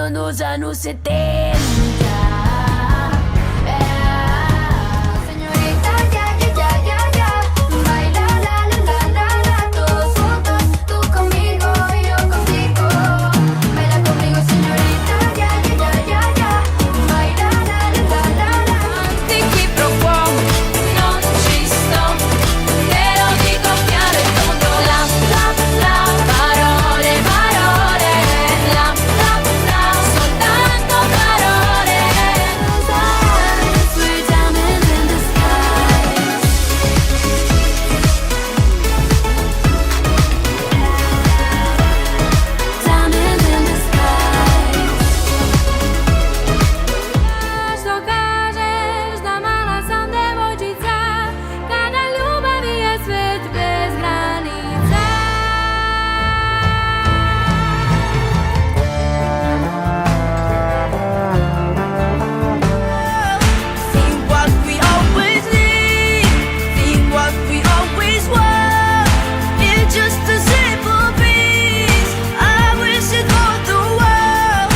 Moreno nos anos 70. Señorita, ya, ya, ya, ya, ya. Baila, la, la, la, la, la. Todos juntos, tú conmigo y yo contigo. Baila conmigo, señorita, ya, ya, ya, ya, ya. Baila, la, la, la, la, la. Ti qui pro quo, non ci sto. Te lo dico chiaro e tondo. La, la, la. Parole, parole. La, la, la. Soltanto parole. Those eyes were diamonds in the skies. Diamonds in the skies. Što kažeš da mala sam devojčica, kada ljubav je svet bez granica. See what we always need, see what we always want. It's just a simple piece. I wish it for the world.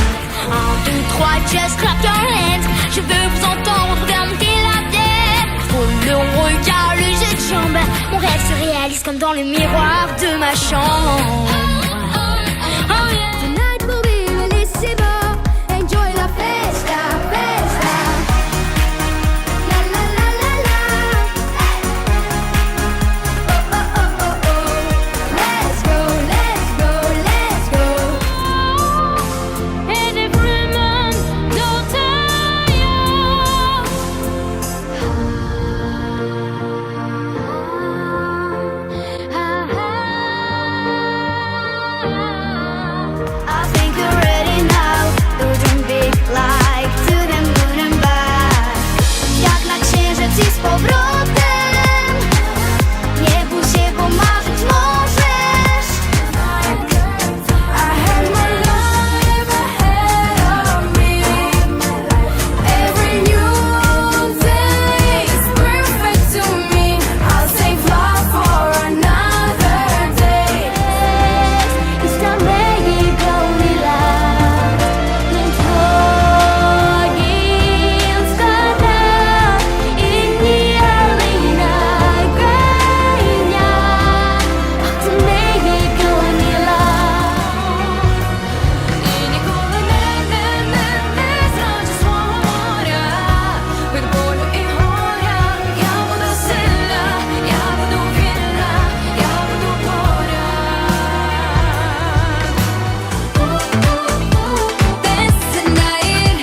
1, 2, 3, just clap your hands. Je veux vous entendre faire monter la tête. Faut le regard, le jet de jambes. Mon rêve se réalise comme dans le miroir de ma chambre. Oh yeah. Tonight will be bellissimo. Enjoy la festa, festa. La la la la la. Oh oh oh oh oh. Let's go, let's go, let's go. And every month, don't tire. I think you're ready now. Dużym big like to the moon and back. Jak na księżyc i z powrotem. Nie bój się, bo marzyć możesz. I had my life ahead of me. Every new day is perfect to me. I'll save love for another day. It's not making only love. Więc ogień spada i niealina grania. To make only love. I nikogo nie zrazi słonia. Від болю і горя я буду сильна, я буду вільна, я буду поряд. Dance tonight.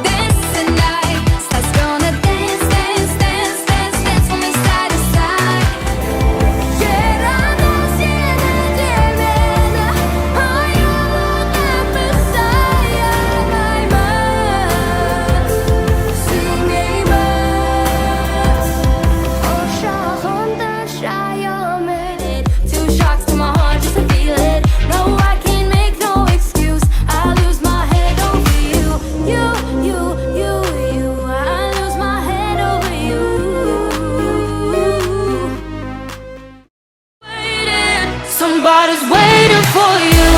Dance tonight. Star's gonna dance, dance, dance, dance, dance from side to side. Queramos llena, ay, una Messiah, my man, singing birds. Oh, Shahonda, Shayaman. Two shocks to my heart just to feel it. No, I can't make no excuse. I lose my head over you, you, you, you, you. I lose my head over you. Somebody's waiting for you.